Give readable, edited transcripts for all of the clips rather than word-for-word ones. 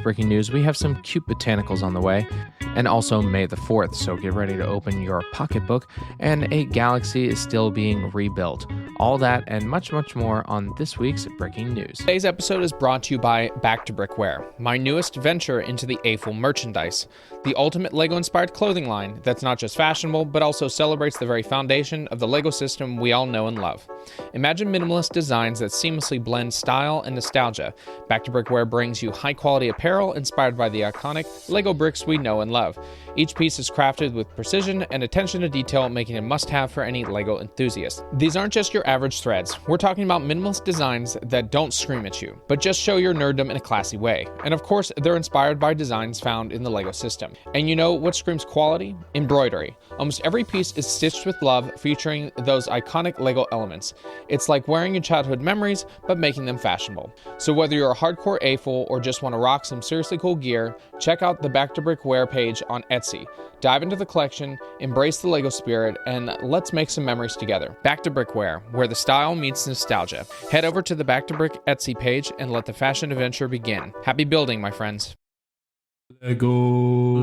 breaking news, we have some cute botanicals on the way, and also May the 4th, so get ready to open your pocketbook, and a galaxy is still being rebuilt. All that and much, much more on this week's breaking news. Today's episode is brought to you by Back to Brickware, my newest venture into the Eiffel merchandise, the ultimate LEGO-inspired clothing line that's not just fashionable, but also celebrates the very foundation of the LEGO system we all know and love. Imagine minimalist designs that seamlessly blend style and nostalgia. Back to Brickware brings you high-quality apparel inspired by the iconic LEGO bricks we know and love. Each piece is crafted with precision and attention to detail, making it a must-have for any LEGO enthusiast. These aren't just your average threads. We're talking about minimalist designs that don't scream at you, but just show your nerddom in a classy way. And of course, they're inspired by designs found in the LEGO system. And you know what screams quality? Embroidery. Almost every piece is stitched with love, featuring those iconic LEGO elements. It's like wearing your childhood memories, but making them fashionable. So whether you're a hardcore Eiffel or just want to rock some seriously cool gear, check out the Back to Brickware page on Etsy. Dive into the collection, embrace the LEGO spirit, and let's make some memories together. Back to Brickware, where the style meets nostalgia. Head over to the Back to Brick Etsy page and let the fashion adventure begin. Happy building, my friends. Lego.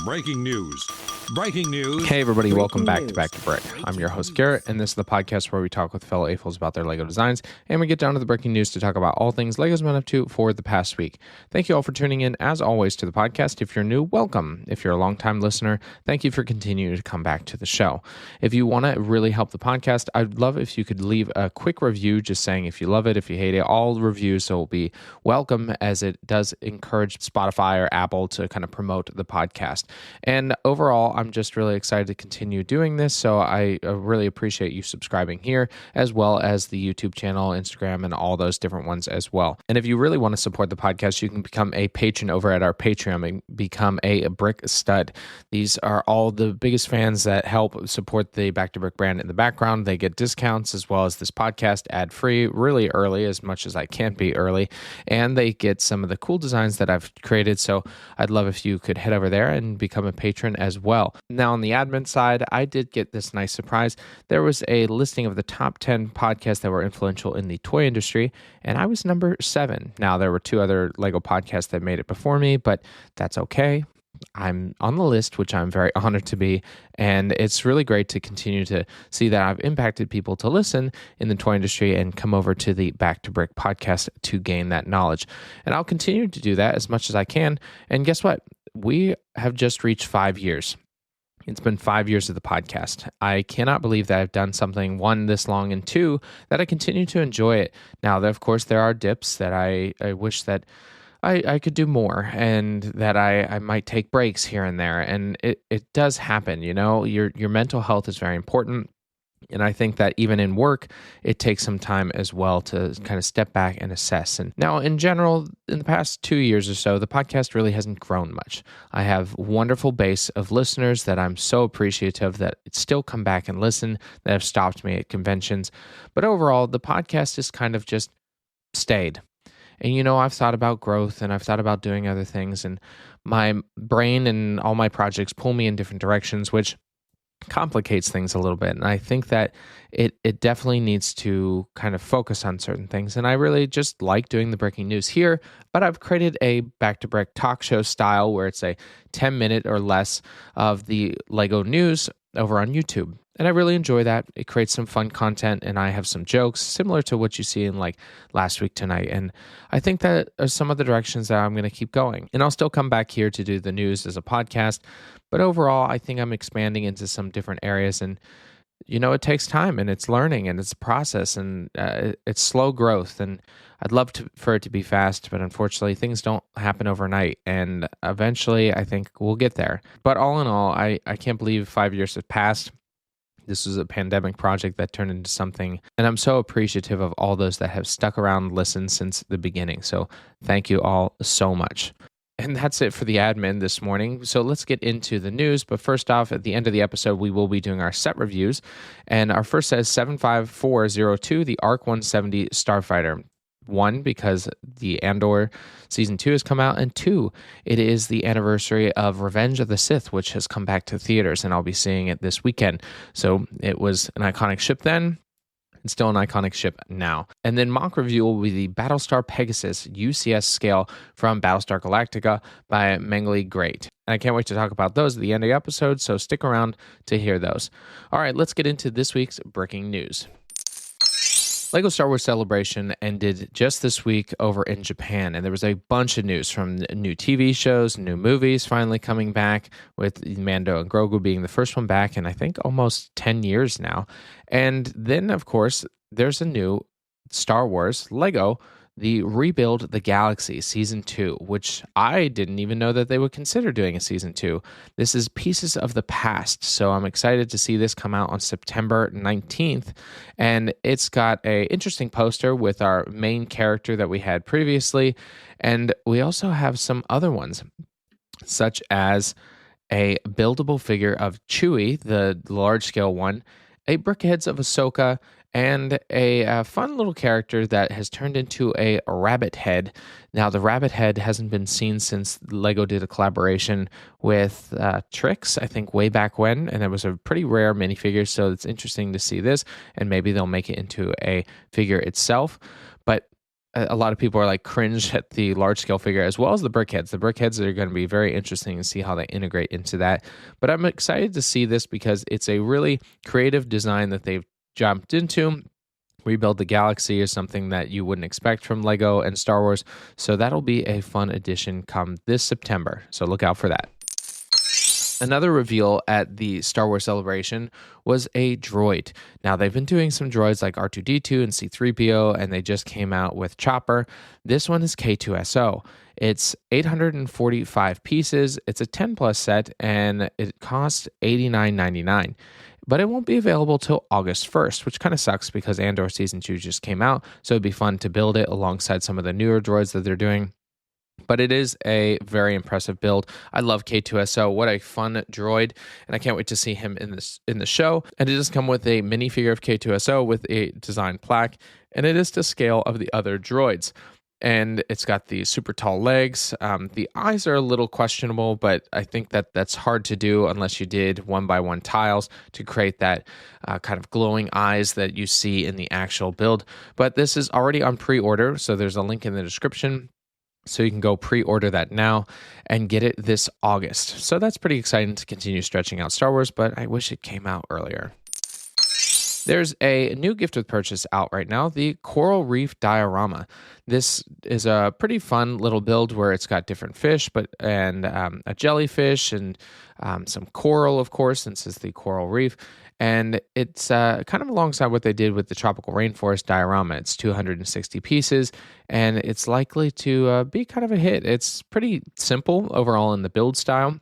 Breaking news. Breaking news. Hey everybody, welcome back to Brick. I'm your host Garrett, and this is the podcast where we talk with fellow Eiffels about their LEGO designs, and we get down to the breaking news to talk about all things LEGO's been up to for the past week. Thank you all for tuning in, as always, to the podcast. If you're new, welcome. If you're a longtime listener, thank you for continuing to come back to the show. If you want to really help the podcast, I'd love if you could leave a quick review just saying if you love it, if you hate it. All reviews will be welcome, as it does encourage Spotify or Apple to kind of promote the podcast. And overall, I'm just really excited to continue doing this, so I really appreciate you subscribing here, as well as the YouTube channel, Instagram, and all those different ones as well. And if you really want to support the podcast, you can become a patron over at our Patreon and become a brick stud. These are all the biggest fans that help support the Back to Brick brand in the background. They get discounts as well as this podcast ad-free really early, as much as I can be early, and they get some of the cool designs that I've created, so I'd love if you could head over there and become a patron as well. Now, on the admin side, I did get this nice surprise. There was a listing of the top 10 podcasts that were influential in the toy industry, and I was number 7. Now, there were 2 other LEGO podcasts that made it before me, but that's okay. I'm on the list, which I'm very honored to be, and it's really great to continue to see that I've impacted people to listen in the toy industry and come over to the Back to Brick podcast to gain that knowledge. And I'll continue to do that as much as I can, and guess what? We have just reached 5 years. It's been 5 years of the podcast. I cannot believe that I've done something, 1, this long, and 2, that I continue to enjoy it. Now, of course, there are dips that I wish that I could do more, and that I might take breaks here and there. And it does happen, you know. Your mental health is very important. And I think that even in work, it takes some time as well to kind of step back and assess. And now, in general, in the past 2 years or so, the podcast really hasn't grown much. I have a wonderful base of listeners that I'm so appreciative that still come back and listen, that have stopped me at conventions. But overall, the podcast has kind of just stayed. And, you know, I've thought about growth, and I've thought about doing other things, and my brain and all my projects pull me in different directions, which complicates things a little bit. And I think that it definitely needs to kind of focus on certain things. And I really just like doing the breaking news here, but I've created a Back to Brick talk show style where it's a 10-minute or less of the LEGO news over on YouTube. And I really enjoy that. It creates some fun content, and I have some jokes similar to what you see in like Last Week Tonight. And I think that are some of the directions that I'm going to keep going. And I'll still come back here to do the news as a podcast. But overall, I think I'm expanding into some different areas. And, you know, it takes time, and it's learning, and it's a process, and it's slow growth. And I'd love for it to be fast, but unfortunately, things don't happen overnight. And eventually, I think we'll get there. But all in all, I can't believe 5 years have passed. This was a pandemic project that turned into something, and I'm so appreciative of all those that have stuck around and listened since the beginning. So thank you all so much. And that's it for the admin this morning. So let's get into the news. But first off, at the end of the episode, we will be doing our set reviews. And our first set is 75402, the ARC 170 Starfighter. 1, because the Andor Season 2 has come out, and 2, it is the anniversary of Revenge of the Sith, which has come back to theaters, and I'll be seeing it this weekend. So it was an iconic ship then. It's still an iconic ship now. And then mock review will be the Battlestar Pegasus UCS scale from Battlestar Galactica by Mengele Great. And I can't wait to talk about those at the end of the episode, so stick around to hear those. All right, let's get into this week's breaking news. LEGO Star Wars Celebration ended just this week over in Japan, and there was a bunch of news from new TV shows, new movies finally coming back, with Mando and Grogu being the first one back in, I think, almost 10 years now. And then, of course, there's a new Star Wars LEGO, the Rebuild the Galaxy Season 2, which I didn't even know that they would consider doing a Season 2. This is Pieces of the Past, so I'm excited to see this come out on September 19th. And it's got a interesting poster with our main character that we had previously, and we also have some other ones, such as a buildable figure of Chewie, the large-scale one, a brickheads of Ahsoka, and a fun little character that has turned into a rabbit head. Now, the rabbit head hasn't been seen since LEGO did a collaboration with Trix, I think, way back when, and it was a pretty rare minifigure, so it's interesting to see this, and maybe they'll make it into a figure itself. But a lot of people are like cringe at the large-scale figure as well as the brickheads. The brickheads are going to be very interesting to see how they integrate into that. But I'm excited to see this because it's a really creative design that they've jumped into. Rebuild the Galaxy is something that you wouldn't expect from LEGO and Star Wars, so that'll be a fun addition come this September, so look out for that. Another reveal at the Star Wars Celebration was a droid. Now, they've been doing some droids like R2-D2 and C-3PO, and they just came out with Chopper. This one is K2SO. It's 845 pieces. It's a 10-plus set, and it costs $89.99. But it won't be available till August 1st, which kind of sucks because Andor Season 2 just came out, so it'd be fun to build it alongside some of the newer droids that they're doing. But it is a very impressive build. I love K2SO. What a fun droid, and I can't wait to see him in the show. And it does come with a minifigure of K2SO with a design plaque, and it is to scale of the other droids. And it's got the super tall legs. The eyes are a little questionable, but I think that's hard to do unless you did one-by-one tiles to create that kind of glowing eyes that you see in the actual build. But this is already on pre-order, so there's a link in the description. So you can go pre-order that now and get it this August. So that's pretty exciting to continue stretching out Star Wars, but I wish it came out earlier. There's a new gift with purchase out right now, the Coral Reef Diorama. This is a pretty fun little build where it's got different fish, and a jellyfish and some coral, of course, since it's the Coral Reef. And it's kind of alongside what they did with the Tropical Rainforest Diorama. It's 260 pieces, and it's likely to be kind of a hit. It's pretty simple overall in the build style,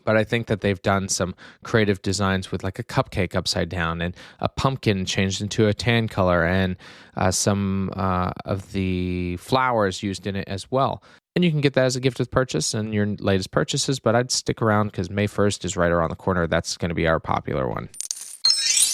but I think that they've done some creative designs with like a cupcake upside down and a pumpkin changed into a tan color and some of the flowers used in it as well. And you can get that as a gift with purchase and your latest purchases, but I'd stick around because May 1st is right around the corner. That's going to be our popular one.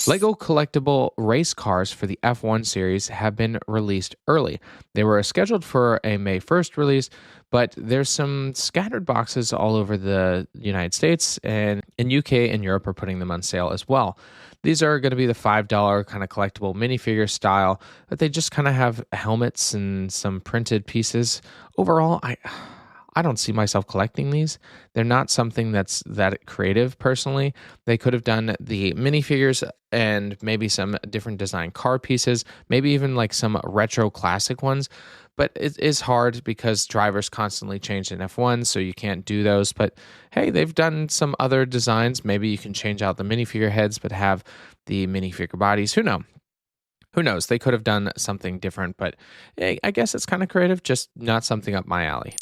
LEGO Collectible race cars for the F1 series have been released early. They were scheduled for a May 1st release, but there's some scattered boxes all over the United States, and in UK and Europe are putting them on sale as well. These are going to be the $5 kind of collectible minifigure style, but they just kind of have helmets and some printed pieces. Overall, I don't see myself collecting these. They're not something that's that creative, personally. They could have done the minifigures and maybe some different design car pieces, maybe even like some retro classic ones. But it is hard because drivers constantly change in F1, so you can't do those. But hey, they've done some other designs. Maybe you can change out the minifigure heads, but have the minifigure bodies. Who knows? They could have done something different, but I guess it's kind of creative, just not something up my alley.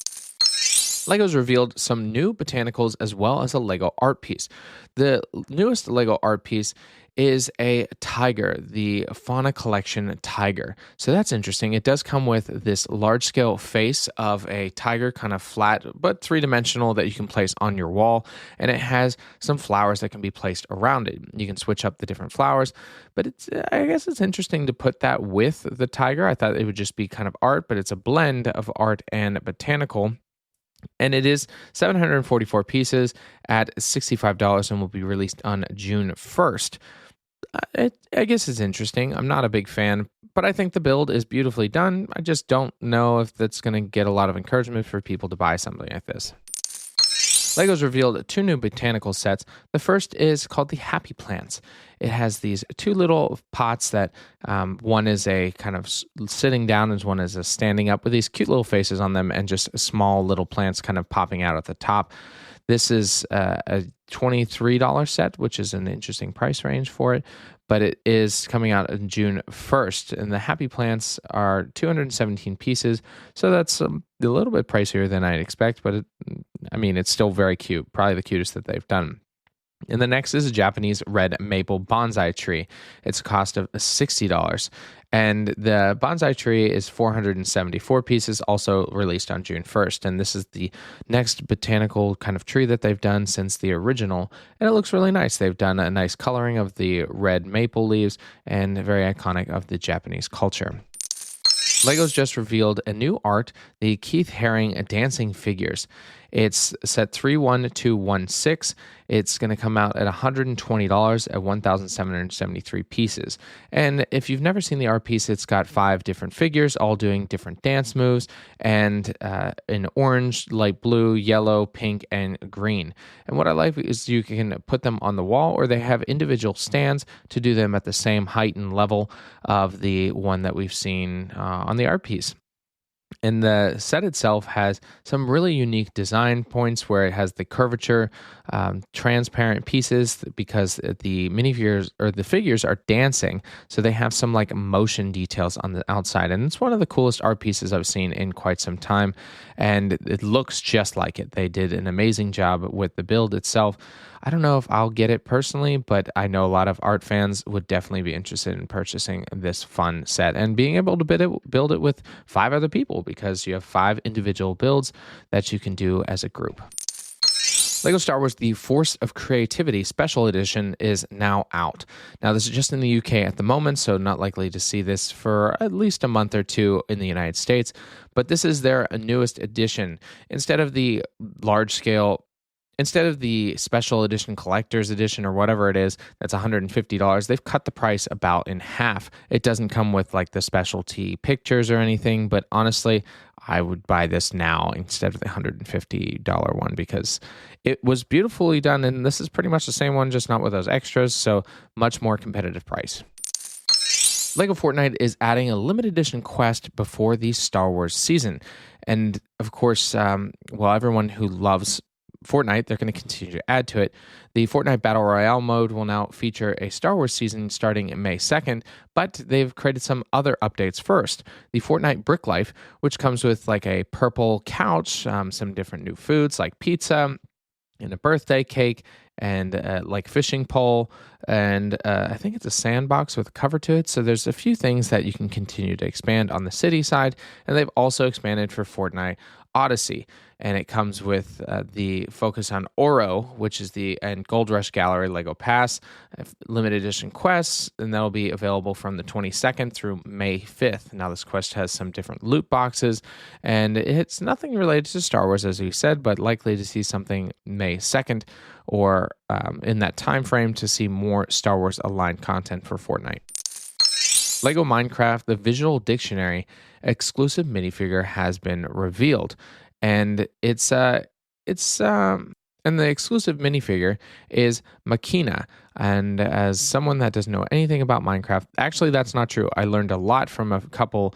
LEGO's revealed some new botanicals as well as a LEGO art piece. The newest LEGO art piece is a tiger, the Fauna Collection tiger. So that's interesting. It does come with this large-scale face of a tiger, kind of flat but three-dimensional, that you can place on your wall, and it has some flowers that can be placed around it. You can switch up the different flowers, but I guess it's interesting to put that with the tiger. I thought it would just be kind of art, but it's a blend of art and botanical. And it is 744 pieces at $65 and will be released on June 1st. I guess it's interesting. I'm not a big fan, but I think the build is beautifully done. I just don't know if that's going to get a lot of encouragement for people to buy something like this. LEGO's revealed 2 new botanical sets. The first is called the Happy Plants. It has these 2 little pots that one is a kind of sitting down and one is a standing up with these cute little faces on them and just small little plants kind of popping out at the top. This is a $23 set, which is an interesting price range for it, but it is coming out on June 1st, and the Happy Plants are 217 pieces, so that's a little bit pricier than I'd expect, but it's still very cute, probably the cutest that they've done. And the next is a Japanese red maple bonsai tree. It's a cost of $60. And the bonsai tree is 474 pieces, also released on June 1st. And this is the next botanical kind of tree that they've done since the original. And it looks really nice. They've done a nice coloring of the red maple leaves and very iconic of the Japanese culture. LEGO's just revealed a new art, the Keith Haring dancing figures. It's set 31216. It's going to come out at $120 at 1,773 pieces. And if you've never seen the art piece, it's got 5 different figures, all doing different dance moves, and in orange, light blue, yellow, pink, and green. And what I like is you can put them on the wall, or they have individual stands to do them at the same height and level of the one that we've seen on the art piece. And the set itself has some really unique design points where it has the curvature, transparent pieces because the minifigures or the figures are dancing. So they have some like motion details on the outside. And it's one of the coolest art pieces I've seen in quite some time. And it looks just like it. They did an amazing job with the build itself. I don't know if I'll get it personally, but I know a lot of art fans would definitely be interested in purchasing this fun set and being able to build it with 5 other people because you have 5 individual builds that you can do as a group. LEGO Star Wars The Force of Creativity Special Edition is now out. Now, this is just in the UK at the moment, so not likely to see this for at least a month or 2 in the United States, but this is their newest edition. Instead of the special edition, collector's edition, or whatever it is, that's $150, they've cut the price about in half. It doesn't come with like the specialty pictures or anything, but honestly, I would buy this now instead of the $150 one because it was beautifully done, and this is pretty much the same one, just not with those extras, so much more competitive price. LEGO Fortnite is adding a limited edition quest before the Star Wars season. And of course, everyone who loves Fortnite, they're going to continue to add to it. The Fortnite Battle Royale mode will now feature a Star Wars season starting May 2nd, but they've created some other updates first. The Fortnite Brick Life, which comes with like a purple couch, some different new foods like pizza and a birthday cake, and like fishing pole, and I think it's a sandbox with a cover to it. So there's a few things that you can continue to expand on the city side, and they've also expanded for Fortnite Odyssey, and it comes with the focus on Oro, which is and Gold Rush Gallery Lego Pass, limited edition quests, and that'll be available from the 22nd through May 5th. Now, this quest has some different loot boxes, and it's nothing related to Star Wars, as we said, but likely to see something May 2nd or in that time frame to see more Star Wars aligned content for Fortnite. LEGO Minecraft, the Visual Dictionary exclusive minifigure has been revealed, and and the exclusive minifigure is Makina. And as someone that doesn't know anything about Minecraft, actually that's not true. I learned a lot from a couple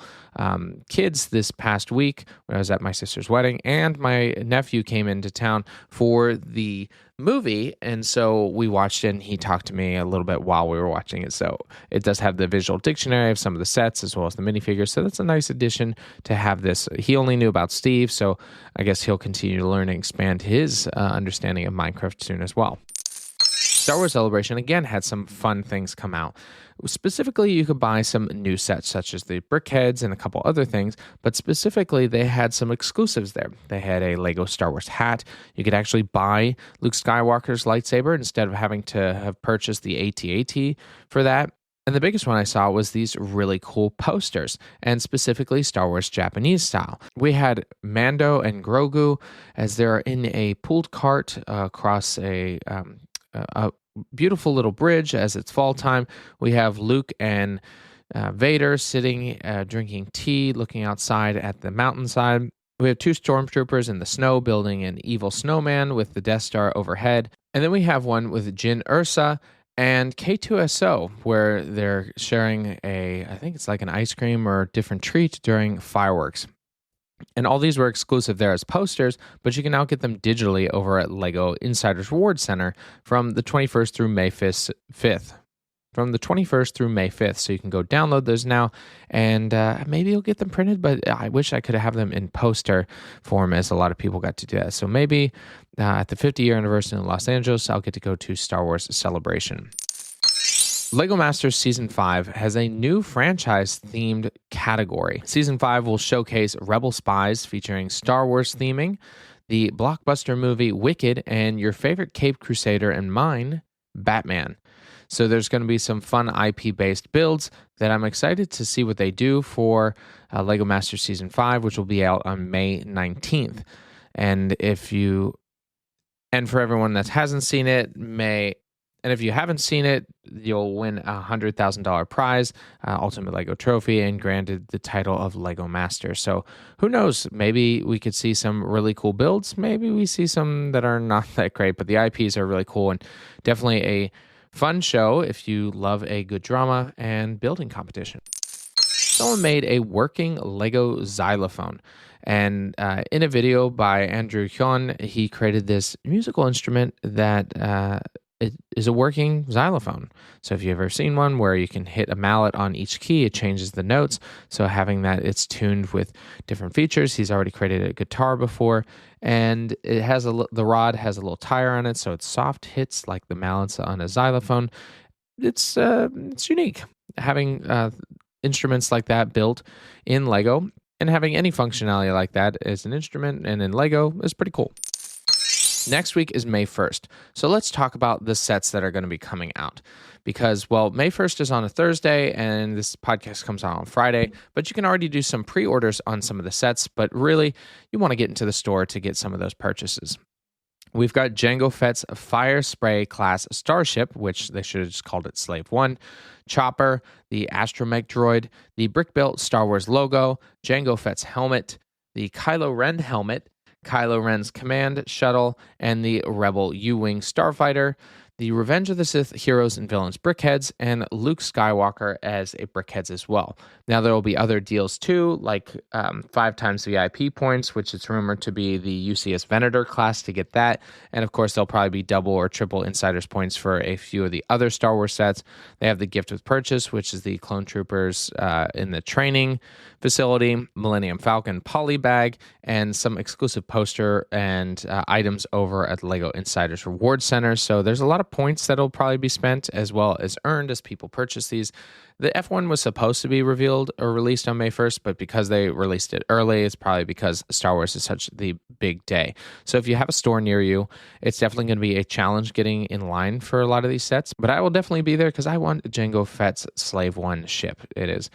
kids this past week when I was at my sister's wedding, and my nephew came into town for the movie, and so we watched it, and he talked to me a little bit while we were watching it. So it does have the visual dictionary of some of the sets as well as the minifigures, so that's a nice addition to have this. He only knew about Steve, so I guess he'll continue to learn and expand his understanding of Minecraft soon as well. Star Wars Celebration again had some fun things come out. Specifically, you could buy some new sets such as the Brickheads and a couple other things, but specifically they had some exclusives there. They had a Lego Star Wars hat. You could actually buy Luke Skywalker's lightsaber instead of having to have purchased the AT-AT for that. And the biggest one I saw was these really cool posters, and specifically Star Wars Japanese style. We had Mando and Grogu as they're in a pooled cart across a beautiful little bridge as it's fall time. We have Luke and Vader sitting, drinking tea, looking outside at the mountainside. We have 2 stormtroopers in the snow building an evil snowman with the Death Star overhead. And then we have one with Jyn Ursa and K2SO, where they're sharing I think it's like an ice cream or different treat during fireworks. And all these were exclusive there as posters, but you can now get them digitally over at LEGO Insiders Reward Center from the 21st through May 5th. From the 21st through May 5th. So you can go download those now, and maybe you'll get them printed, but I wish I could have them in poster form, as a lot of people got to do that. So maybe at the 50-year anniversary in Los Angeles, I'll get to go to Star Wars Celebration. LEGO Masters Season 5 has a new franchise-themed category. Season 5 will showcase Rebel Spies featuring Star Wars theming, the blockbuster movie Wicked, and your favorite Caped Crusader and mine, Batman. So there's going to be some fun IP-based builds that I'm excited to see what they do for LEGO Masters Season 5, which will be out on May 19th. And for everyone that hasn't seen it, if you haven't seen it, you'll win a $100,000 prize, Ultimate LEGO Trophy, and granted the title of LEGO Master. So who knows? Maybe we could see some really cool builds. Maybe we see some that are not that great, but the IPs are really cool and definitely a fun show if you love a good drama and building competition. Someone made a working LEGO xylophone. And in a video by Andrew Hyun, he created this musical instrument that it is a working xylophone. So if you've ever seen one where you can hit a mallet on each key, it changes the notes. So having that, it's tuned with different features. He's already created a guitar before, and it has the rod has a little tire on it, so it's soft hits like the mallets on a xylophone. It's unique having instruments like that built in LEGO, and having any functionality like that as an instrument and in LEGO is pretty cool. Next week is May 1st. So let's talk about the sets that are going to be coming out. Because, well, May 1st is on a Thursday, and this podcast comes out on Friday, but you can already do some pre-orders on some of the sets, but really, you want to get into the store to get some of those purchases. We've got Jango Fett's Fire Spray class Starship, which they should have just called it Slave 1, Chopper, the Astromech droid, the brick-built Star Wars logo, Jango Fett's helmet, the Kylo Ren helmet, Kylo Ren's command shuttle, and the Rebel U-Wing starfighter, the Revenge of the Sith heroes and villains brickheads, and Luke Skywalker as a brickheads as well. Now, there will be other deals too, like 5 times VIP points, which is rumored to be the UCS Venator class to get that. And of course, there'll probably be double or triple Insiders points for a few of the other Star Wars sets. They have the Gift with Purchase, which is the Clone Troopers in the training facility, Millennium Falcon poly bag, and some exclusive poster and items over at the LEGO Insiders Reward Center. So there's a lot of points that'll probably be spent as well as earned as people purchase these. The F1 was supposed to be revealed or released on May 1st, but because they released it early, it's probably because Star Wars is such the big day. So if you have a store near you, it's definitely going to be a challenge getting in line for a lot of these sets. But I will definitely be there because I want Jango Fett's Slave 1 ship. It is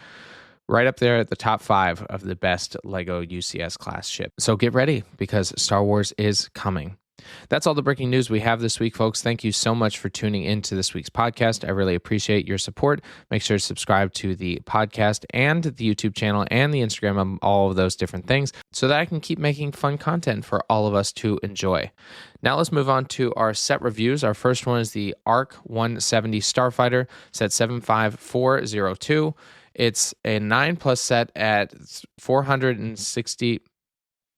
right up there at the top 5 of the best LEGO UCS class ship. So get ready because Star Wars is coming. That's all the breaking news we have this week, folks. Thank you so much for tuning into this week's podcast. I really appreciate your support. Make sure to subscribe to the podcast and the YouTube channel and the Instagram of all of those different things so that I can keep making fun content for all of us to enjoy. Now let's move on to our set reviews. Our first one is the ARC 170 Starfighter, set 75402. It's a 9+ set at 460.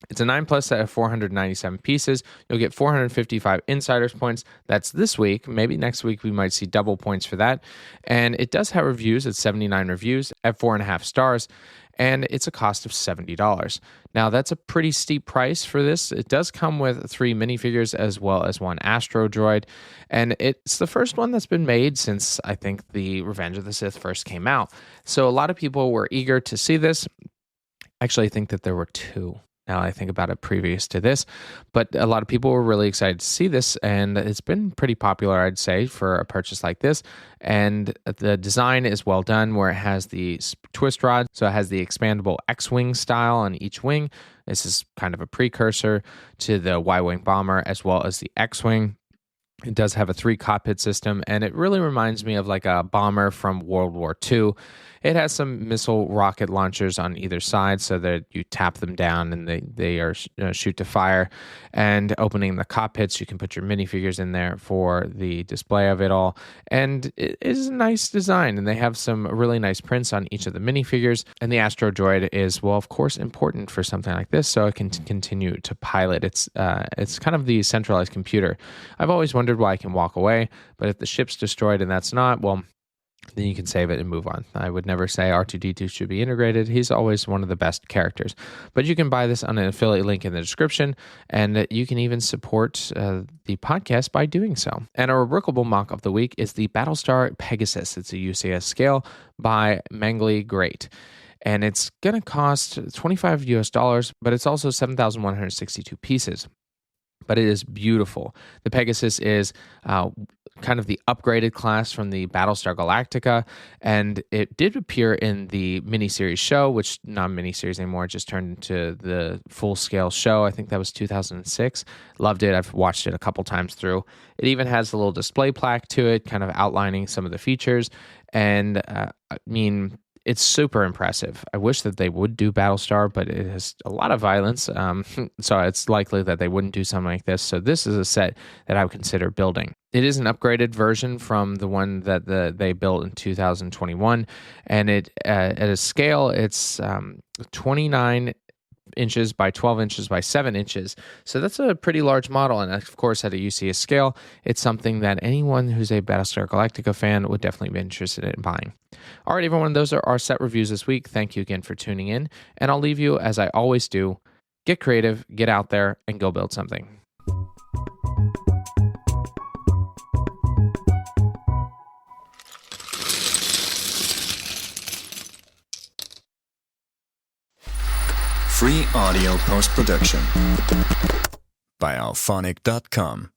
It's a 9+ set of 497 pieces. You'll get 455 Insiders points. That's this week. Maybe next week we might see double points for that. And it does have reviews. It's 79 reviews at 4.5 stars. And it's a cost of $70. Now, that's a pretty steep price for this. It does come with 3 minifigures as well as 1 Astro droid. And it's the first one that's been made since, I think, the Revenge of the Sith first came out. So a lot of people were eager to see this. Actually, I think that there were 2. Now I think about it previous to this, but a lot of people were really excited to see this, and it's been pretty popular, I'd say, for a purchase like this. And the design is well done, where it has the twist rod, so it has the expandable X-wing style on each wing. This is kind of a precursor to the Y-wing bomber as well as the X-wing. It does have a 3 cockpit system, and it really reminds me of like a bomber from World War II. It has some missile rocket launchers on either side so that you tap them down and they are shoot to fire. And opening the cockpits, you can put your minifigures in there for the display of it all. And it is a nice design, and they have some really nice prints on each of the minifigures. And the Astro Droid is, well, of course, important for something like this, so it can continue to pilot. It's kind of the centralized computer. I've always wondered why I can walk away, but if the ship's destroyed and that's not, well, then you can save it and move on. I would never say R2-D2 should be integrated. He's always one of the best characters. But you can buy this on an affiliate link in the description, and you can even support the podcast by doing so. And our workable mock of the week is the Battlestar Pegasus. It's a UCS scale by Mangly Great. And it's going to cost $25 US, but it's also 7,162 pieces. But it is beautiful. The Pegasus is kind of the upgraded class from the Battlestar Galactica, and it did appear in the miniseries show, which not miniseries anymore, just turned into the full-scale show. I think that was 2006. Loved it. I've watched it a couple times through. It even has a little display plaque to it, kind of outlining some of the features, and it's super impressive. I wish that they would do Battlestar, but it has a lot of violence, so it's likely that they wouldn't do something like this. So this is a set that I would consider building. It is an upgraded version from the one that they built in 2021, and it at a scale, it's 29 inches by 12 inches by 7 inches. So that's a pretty large model. And of course, at a UCS scale, it's something that anyone who's a Battlestar Galactica fan would definitely be interested in buying. All right, everyone, those are our set reviews this week. Thank you again for tuning in. And I'll leave you, as I always do, get creative, get out there, and go build something. Free audio post-production by alphonic.com.